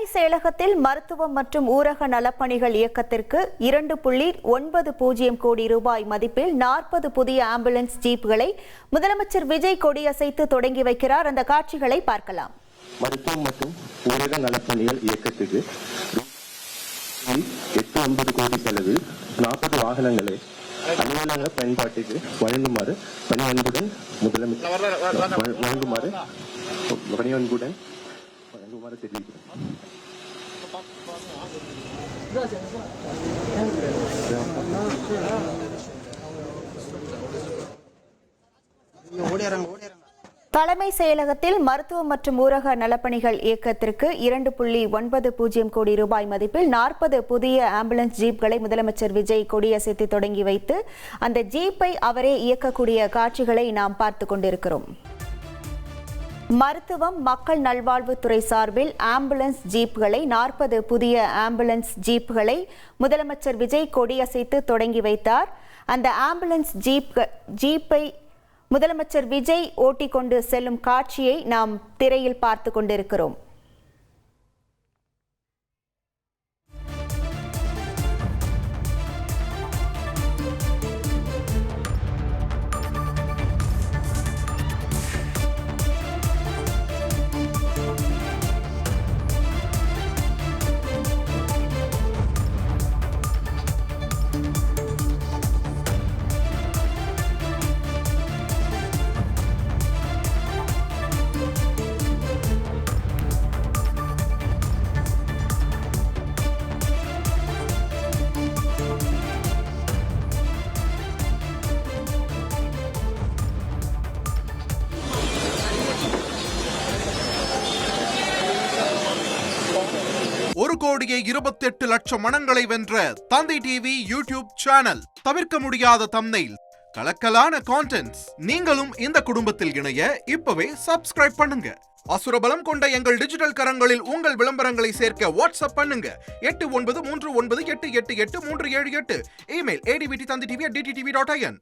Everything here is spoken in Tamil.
தலைமை செயலகத்தில் மருத்துவம் மற்றும் ஊரக நலப்பணிகள் இயக்கத்திற்கு 2.90 கோடி ரூபாய் மதிப்பில் 40 புதிய ஆம்புலன்ஸ் ஜீப்களை முதலமைச்சர் விஜய் கொடியசைத்து தொடங்கி வைக்கிறார். அந்த காட்சிகளை பார்க்கலாம். மருத்துவம் மற்றும் ஊரக நலப்பணிகள் இயக்கத்துக்கு 8-9 கோடி செலவில் 40 வாகனங்களை அலுவலக பயன்பாட்டுக்கு வழங்குமாறு பணியன்புடன் தெரிவிக்கிறேன். தலைமை செயலகத்தில் மருத்துவம் மற்றும் ஊரக நலப்பணிகள் இயக்கத்திற்கு 2.90 கோடி ரூபாய் மதிப்பில் 40 புதிய ஆம்புலன்ஸ் ஜீப்களை முதலமைச்சர் விஜய் கொடியசைத்து தொடங்கி வைத்து அந்த ஜீப்பை அவரே இயக்கக்கூடிய காட்சிகளை நாம் பார்த்து கொண்டிருக்கிறோம். மருத்துவம் மக்கள் நல்வாழ்வுத்துறை சார்பில் ஆம்புலன்ஸ் ஜீப்களை 40 புதிய ஆம்புலன்ஸ் ஜீப்களை முதலமைச்சர் விஜய் கொடியசைத்து தொடங்கி வைத்தார். அந்த ஆம்புலன்ஸ் ஜீப்பை முதலமைச்சர் விஜய் ஓட்டிக்கொண்டு செல்லும் காட்சியை நாம் திரையில் பார்த்து கொண்டிருக்கிறோம். ஒரு கோடியே 28 லட்சம் மனங்களை வென்ற தந்தி டிவி யூடியூப் சேனல். தவிர்க்க முடியாத தம்ப்நெயில், கலக்கலான கான்டென்ட்ஸ். நீங்களும் இந்த குடும்பத்தில் இணைய இப்பவே சப்ஸ்கிரைப் பண்ணுங்க. அசுரபலம் கொண்ட எங்கள் டிஜிட்டல் கரங்களில் உங்கள் விளம்பரங்களை சேர்க்க வாட்ஸ்அப் பண்ணுங்க. 8939888838. Email advtthanditv@dttv.in.